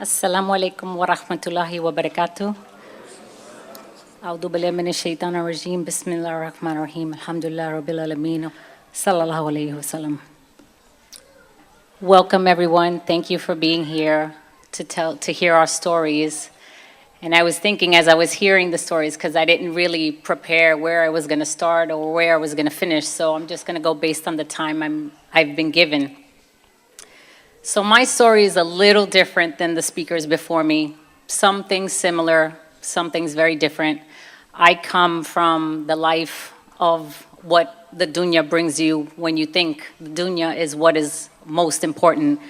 Assalamu alaikum wa rahmatullahi wa barakatuh. A'udhu billahi minash shaitanir rajim. Bismillahir rahmanir rahim. Alhamdulillah rabbil alameen. Sallallahu alayhi wa sallam. Welcome everyone. Thank you for being here to hear our stories. And I was thinking as I was hearing the stories, because I didn't really prepare where I was going to start or where I was going to finish, so I'm just going to go based on the time I've been given. So my story is a little different than the speakers before me. Some things similar, some things very different. I come from the life of what the dunya brings you when you think the dunya is what is most important.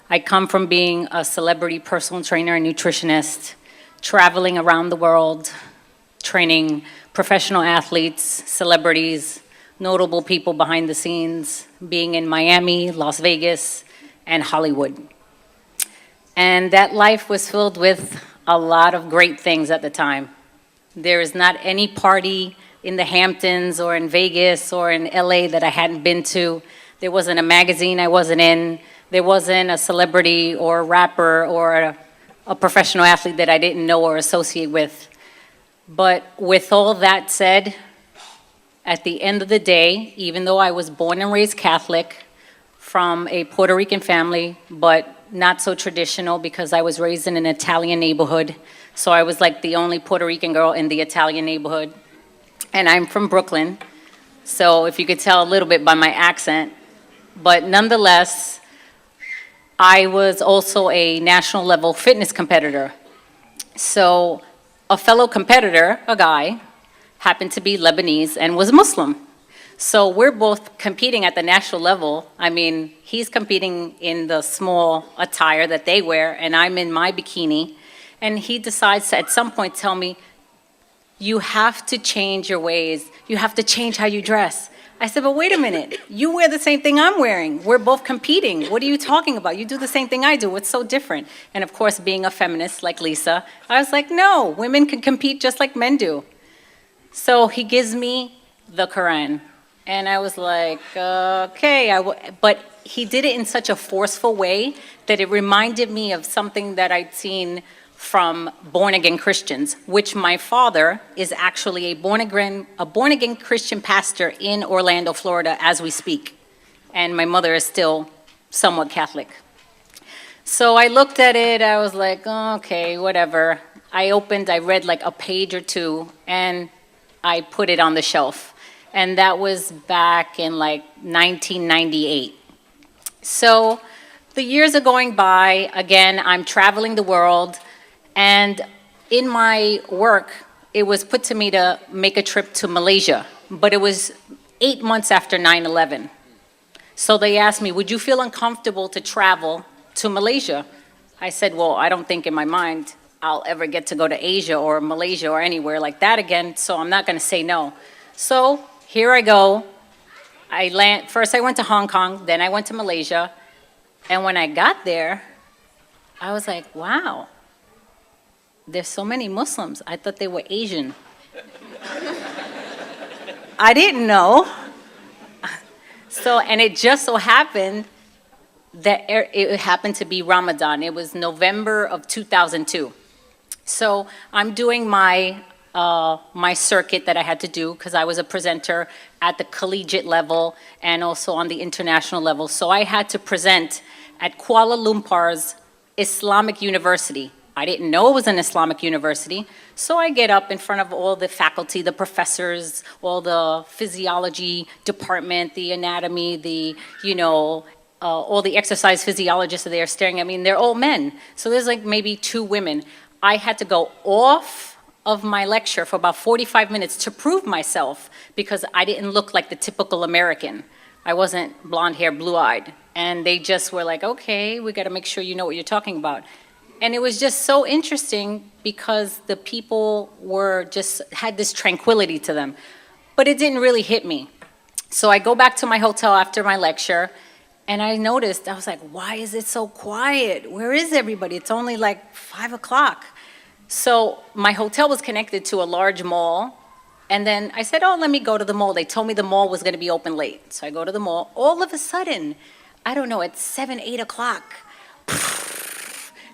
I come from being a celebrity personal trainer and nutritionist, traveling around the world, training professional athletes, celebrities, notable people behind the scenes, being in Miami, Las Vegas, and Hollywood. And that life was filled with a lot of great things at the time. There is not any party in the Hamptons or in Vegas or in LA that I hadn't been to. There wasn't a magazine I wasn't in. There wasn't a celebrity or a rapper or a professional athlete that I didn't know or associate with. But with all that said, at the end of the day, even though I was born and raised Catholic, from a Puerto Rican family, but not so traditional because I was raised in an Italian neighborhood. So I was like the only Puerto Rican girl in the Italian neighborhood. And I'm from Brooklyn, so if you could tell a little bit by my accent. But nonetheless, I was also a national level fitness competitor. So a fellow competitor, a guy, happened to be Lebanese and was Muslim. So we're both competing at the national level. I mean, he's competing in the small attire that they wear, and I'm in my bikini. And he decides to, at some point, tell me, you have to change your ways. You have to change how you dress. I said, but wait a minute. You wear the same thing I'm wearing. We're both competing. What are you talking about? You do the same thing I do. What's so different? And of course, being a feminist like Lisa, I was like, no, women can compete just like men do. So he gives me the Quran. And I was like, okay. But he did it in such a forceful way that it reminded me of something that I'd seen from born-again Christians, which my father is actually a born-again Christian pastor in Orlando, Florida, as we speak. And my mother is still somewhat Catholic. So I looked at it, I was like, oh, okay, whatever. I read like a page or two, and I put it on the shelf. And that was back in like 1998. So the years are going by. Again, I'm traveling the world. And in my work, it was put to me to make a trip to Malaysia. But it was 8 months after 9/11. So they asked me, would you feel uncomfortable to travel to Malaysia? I said, well, I don't think in my mind I'll ever get to go to Asia or Malaysia or anywhere like that again. So I'm not going to say no. So here I go. First I went to Hong Kong, then I went to Malaysia. And when I got there, I was like, wow, there's so many Muslims. I thought they were Asian. I didn't know. So, and it just so happened that it happened to be Ramadan. It was November of 2002. So I'm doing my circuit that I had to do because I was a presenter at the collegiate level and also on the international level. So I had to present at Kuala Lumpur's Islamic University. I didn't know it was an Islamic university. So I get up in front of all the faculty, the professors, all the physiology department, the anatomy, all the exercise physiologists are there staring at me, and they're all men. So there's like maybe 2 women. I had to go off of my lecture for about 45 minutes to prove myself because I didn't look like the typical American. I wasn't blonde hair, blue-eyed. And they just were like, okay, we got to make sure you know what you're talking about. And it was just so interesting because the people had this tranquility to them. But it didn't really hit me. So I go back to my hotel after my lecture, and I noticed, I was like, why is it so quiet? Where is everybody? It's only like 5 o'clock. So my hotel was connected to a large mall. And then I said, oh, let me go to the mall. They told me the mall was going to be open late. So I go to the mall. All of a sudden, I don't know, it's 7, 8 o'clock.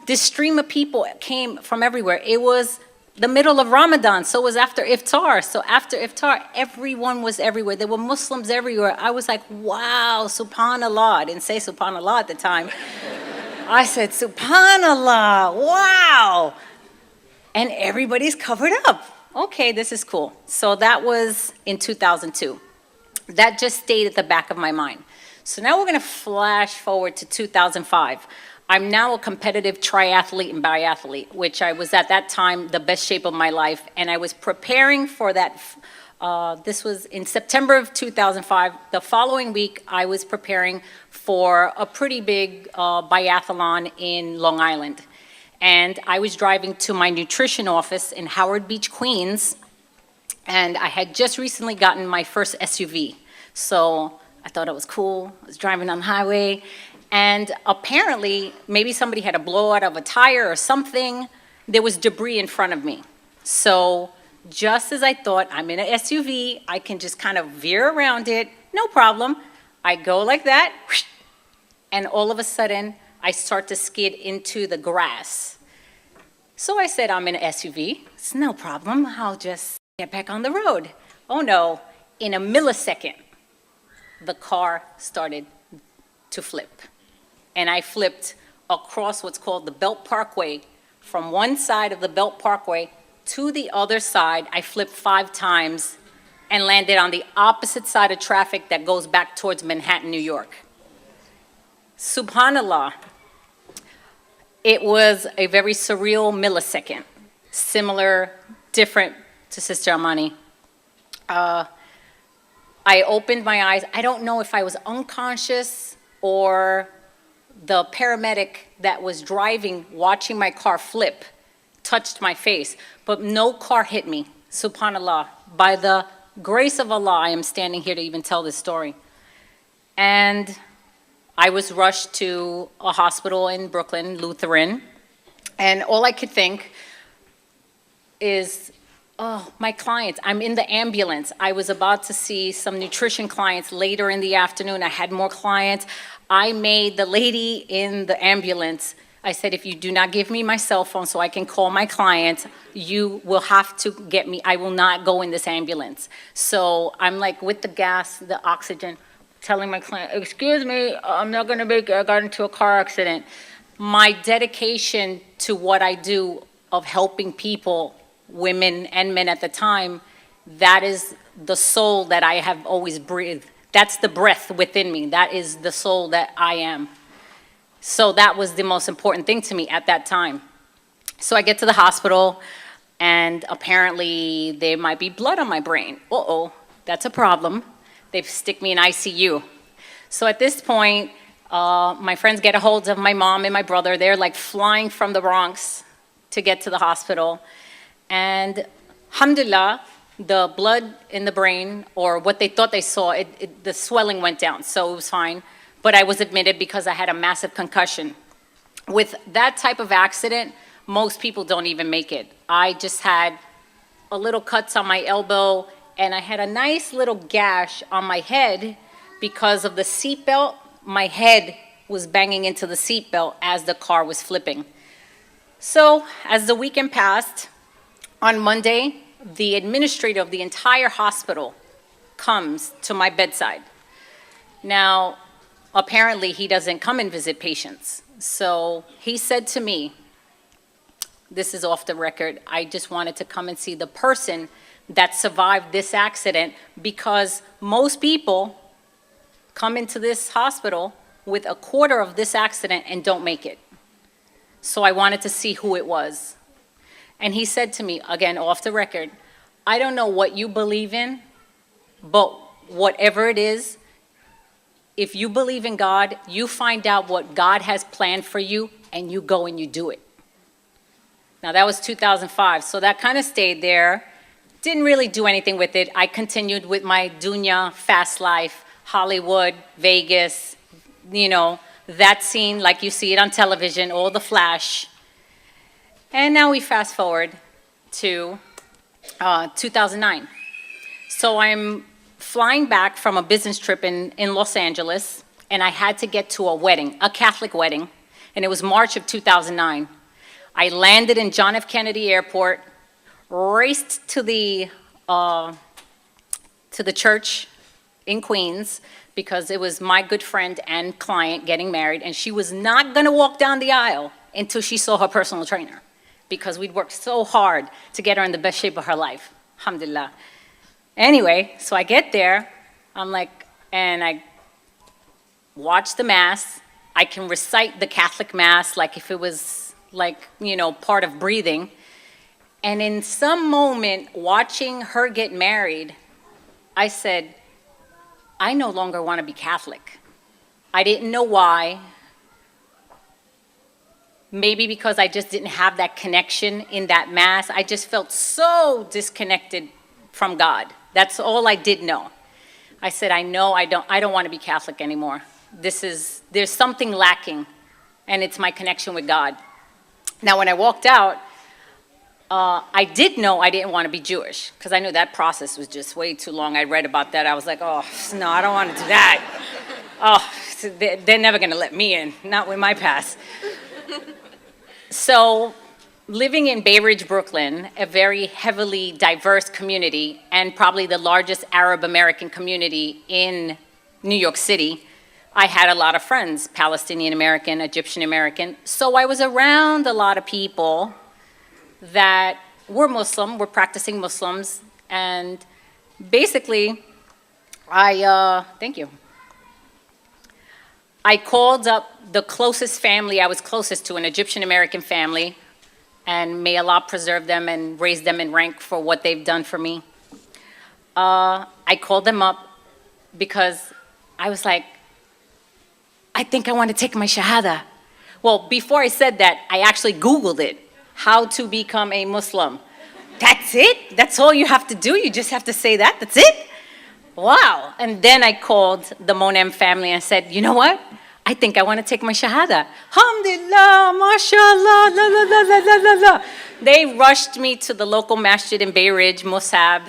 this stream of people came from everywhere. It was the middle of Ramadan, so it was after iftar. So after iftar, everyone was everywhere. There were Muslims everywhere. I was like, wow, subhanallah. I didn't say subhanallah at the time. I said, subhanallah, wow. And everybody's covered up. Okay, this is cool. So that was in 2002. That just stayed at the back of my mind. So now we're gonna flash forward to 2005. I'm now a competitive triathlete and biathlete, which I was at that time the best shape of my life, and I was preparing for that. This was in September of 2005. The following week, I was preparing for a pretty big biathlon in Long Island. And I was driving to my nutrition office in Howard Beach, Queens, and I had just recently gotten my first SUV. So I thought it was cool. I was driving on the highway, and apparently, maybe somebody had a blowout of a tire or something. There was debris in front of me. So just as I thought, I'm in an SUV, I can just kind of veer around it, no problem. I go like that, and all of a sudden, I start to skid into the grass. So I said, I'm in an SUV. It's no problem. I'll just get back on the road. Oh no, in a millisecond, the car started to flip. And I flipped across what's called the Belt Parkway. From one side of the Belt Parkway to the other side, I flipped 5 times and landed on the opposite side of traffic that goes back towards Manhattan, New York. Subhanallah. It was a very surreal millisecond, similar, different to Sister Amani. I opened my eyes. I don't know if I was unconscious or the paramedic that was driving, watching my car flip, touched my face, but no car hit me, subhanallah. By the grace of Allah, I am standing here to even tell this story. And I was rushed to a hospital in Brooklyn, Lutheran, and all I could think is, oh, my clients, I'm in the ambulance. I was about to see some nutrition clients later in the afternoon. I had more clients. I made the lady in the ambulance, I said, if you do not give me my cell phone so I can call my clients, you will have to get me, I will not go in this ambulance. So I'm like with the gas, the oxygen, telling my client, excuse me, I'm not gonna make it, I got into a car accident. My dedication to what I do of helping people, women and men at the time, that is the soul that I have always breathed. That's the breath within me. That is the soul that I am. So that was the most important thing to me at that time. So I get to the hospital, and apparently there might be blood on my brain. Uh-oh, that's a problem. They stick me in ICU. So at this point, my friends get a hold of my mom and my brother. They're like flying from the Bronx to get to the hospital. And alhamdulillah, the blood in the brain, or what they thought they saw, the swelling went down, so it was fine. But I was admitted because I had a massive concussion. With that type of accident, most people don't even make it. I just had a little cuts on my elbow, and I had a nice little gash on my head because of the seatbelt. My head was banging into the seatbelt as the car was flipping. So as the weekend passed, on Monday, the administrator of the entire hospital comes to my bedside. Now, apparently he doesn't come and visit patients. So he said to me, this is off the record, I just wanted to come and see the person that survived this accident, because most people come into this hospital with a quarter of this accident and don't make it. So I wanted to see who it was. And he said to me, again, off the record, I don't know what you believe in, but whatever it is, if you believe in God, you find out what God has planned for you, and you go and you do it. Now, that was 2005, so that kind of stayed there. Didn't really do anything with it. I continued with my dunya, fast life, Hollywood, Vegas, you know, that scene like you see it on television, all the flash. And now we fast forward to 2009. So I'm flying back from a business trip in Los Angeles, and I had to get to a wedding, a Catholic wedding, and it was March of 2009. I landed in John F. Kennedy Airport, raced to the church in Queens because it was my good friend and client getting married, and she was not going to walk down the aisle until she saw her personal trainer because we'd worked so hard to get her in the best shape of her life. Alhamdulillah. Anyway, so I get there, and I watch the Mass. I can recite the Catholic Mass like if it was part of breathing. And in some moment, watching her get married, I said, I no longer want to be Catholic. I didn't know why. Maybe because I just didn't have that connection in that Mass. I just felt so disconnected from God. That's all I did know. I said, I don't want to be Catholic anymore. There's something lacking, and it's my connection with God. Now, when I walked out, I did know I didn't want to be Jewish, because I knew that process was just way too long. I read about that. I was like, oh, no, I don't want to do that. Oh, they're never going to let me in, not with my past. So, living in Bay Ridge, Brooklyn, a very heavily diverse community, and probably the largest Arab American community in New York City, I had a lot of friends, Palestinian American, Egyptian American. So I was around a lot of people that were Muslim, were practicing Muslims, and basically, thank you. I called up the closest family I was closest to, an Egyptian American family, and may Allah preserve them and raise them in rank for what they've done for me. I called them up because I was like, I think I want to take my Shahada. Well, before I said that, I actually Googled it, how to become a Muslim. That's it? That's all you have to do? You just have to say that? That's it? Wow. And then I called the Monem family and said, you know what? I think I want to take my Shahada. Alhamdulillah, mashallah, la la la la la la la. They rushed me to the local masjid in Bay Ridge, Musab,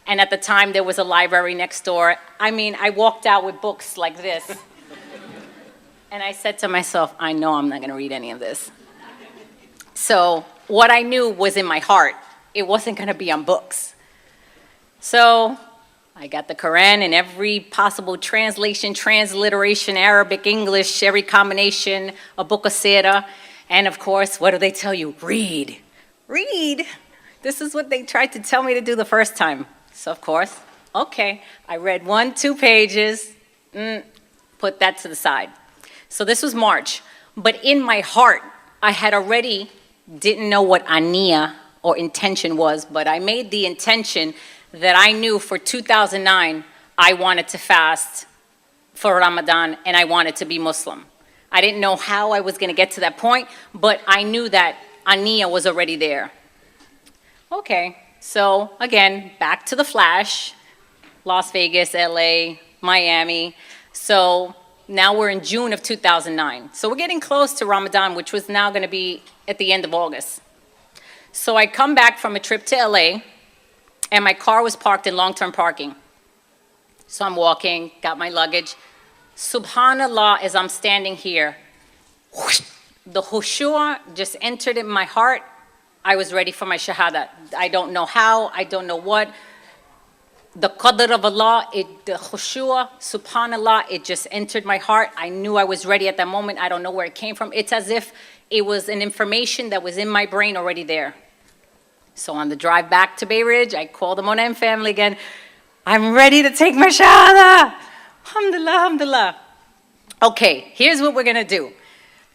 and at the time there was a library next door. I mean, I walked out with books like this. And I said to myself, I know I'm not going to read any of this. So what I knew was in my heart. It wasn't going to be on books. So I got the Quran in every possible translation, transliteration, Arabic, English, every combination, a book of Sirah. And of course, what do they tell you? Read. Read. This is what they tried to tell me to do the first time. So of course, okay, I read 1-2 pages, put that to the side. So this was March. But in my heart, I had already didn't know what aniya or intention was, but I made the intention that I knew for 2009, I wanted to fast for Ramadan and I wanted to be Muslim. I didn't know how I was going to get to that point, but I knew that aniya was already there. Okay, so again, back to the flash, Las Vegas, LA, Miami. So now we're in June of 2009. So we're getting close to Ramadan, which was now going to be at the end of August. So I come back from a trip to LA, and my car was parked in long-term parking. So I'm walking, got my luggage. Subhanallah, as I'm standing here, whoosh, the khushu' just entered in my heart. I was ready for my shahada. I don't know how, I don't know what. The qadr of Allah, the khushu', subhanallah, it just entered my heart. I knew I was ready at that moment. I don't know where it came from. It's as if it was an information that was in my brain already there. So on the drive back to Bay Ridge, I called the Monem family again. I'm ready to take my shahada. Alhamdulillah, alhamdulillah. Okay, here's what we're going to do.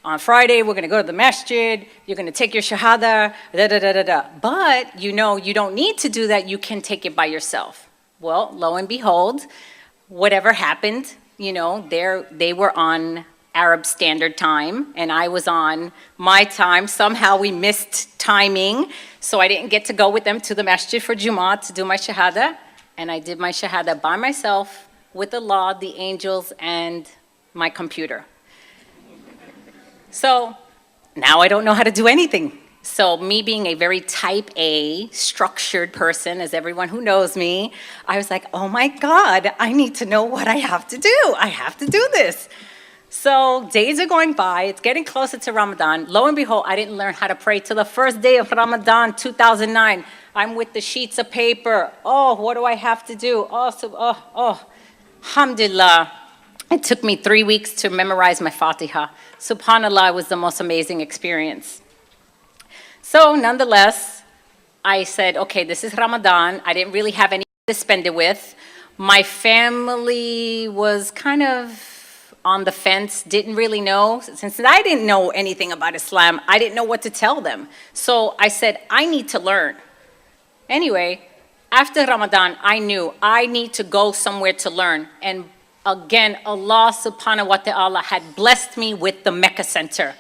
On Friday, we're going to go to the masjid. You're going to take your shahada, da-da-da-da-da. But, you know, you don't need to do that. You can take it by yourself. Well, lo and behold, whatever happened, you know, they were on Arab Standard Time, and I was on my time. Somehow we missed timing, so I didn't get to go with them to the masjid for Jummah to do my shahada. And I did my shahada by myself with Allah, the angels, and my computer. So now I don't know how to do anything. So me being a very type A, structured person, as everyone who knows me, I was like, oh my God, I need to know what I have to do. I have to do this. So days are going by, it's getting closer to Ramadan. Lo and behold, I didn't learn how to pray till the first day of Ramadan, 2009. I'm with the sheets of paper. Oh, what do I have to do? Alhamdulillah. It took me 3 weeks to memorize my Fatiha. SubhanAllah, it was the most amazing experience. So nonetheless, I said, okay, this is Ramadan. I didn't really have anything to spend it with. My family was kind of on the fence, didn't really know. Since I didn't know anything about Islam, I didn't know what to tell them. So I said, I need to learn. Anyway, after Ramadan, I knew I need to go somewhere to learn. And again, Allah subhanahu wa ta'ala had blessed me with the Mecca Center.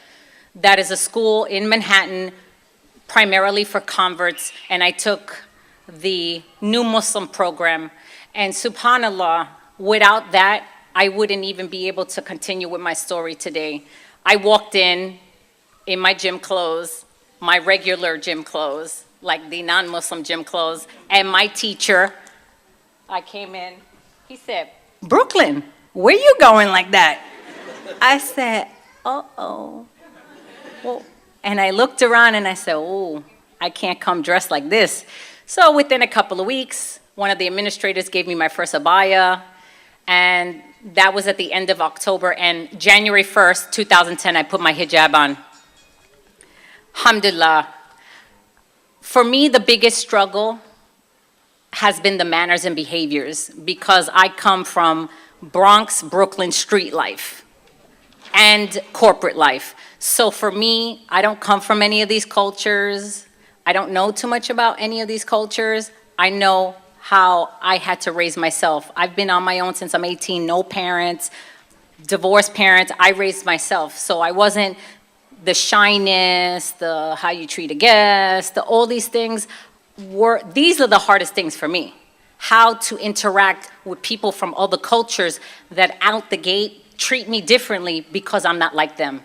That is a school in Manhattan, primarily for converts. And I took the New Muslim program. And subhanAllah, without that, I wouldn't even be able to continue with my story today. I walked in my gym clothes, my regular gym clothes, like the non-Muslim gym clothes, and my teacher, I came in, he said, Brooklyn, where you going like that? I said, uh-oh. Well, and I looked around and I said, oh, I can't come dressed like this. So within a couple of weeks, one of the administrators gave me my first abaya, and that was at the end of October, and January 1st, 2010, I put my hijab on. Alhamdulillah. For me, the biggest struggle has been the manners and behaviors, because I come from Bronx, Brooklyn street life and corporate life. So for me, I don't come from any of these cultures. I don't know too much about any of these cultures. I know how I had to raise myself. I've been on my own since I'm 18, no parents, divorced parents, I raised myself. So I wasn't the shyness, the how you treat a guest, all these things these are the hardest things for me. How to interact with people from other cultures that out the gate treat me differently because I'm not like them.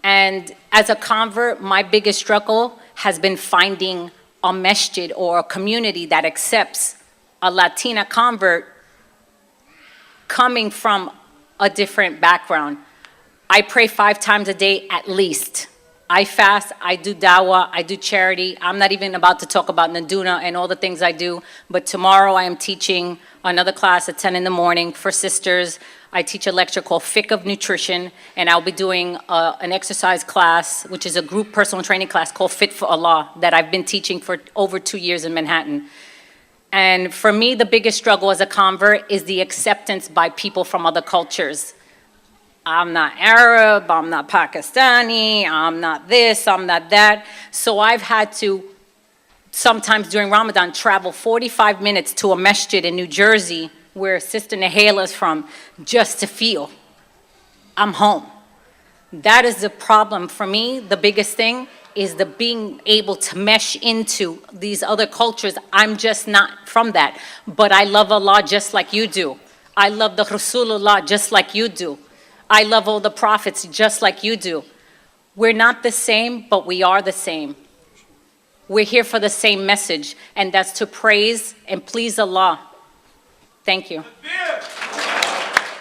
And as a convert, my biggest struggle has been finding a masjid or a community that accepts a Latina convert coming from a different background. I pray 5 times a day at least. I fast, I do dawah, I do charity. I'm not even about to talk about Naduna and all the things I do, but tomorrow I am teaching another class at 10 in the morning for sisters. I teach a lecture called Fiqh of Nutrition, and I'll be doing an exercise class, which is a group personal training class called Fit for Allah, that I've been teaching for over 2 years in Manhattan. And for me, the biggest struggle as a convert is the acceptance by people from other cultures. I'm not Arab, I'm not Pakistani, I'm not this, I'm not that. So I've had to, sometimes during Ramadan, travel 45 minutes to a masjid in New Jersey, where Sister Nahela is from, just to feel I'm home. That is the problem for me. The biggest thing is the being able to mesh into these other cultures. I'm just not from that. But I love Allah just like you do. I love the Rasulullah just like you do. I love all the prophets just like you do. We're not the same, but we are the same. We're here for the same message, and that's to praise and please Allah. Thank you.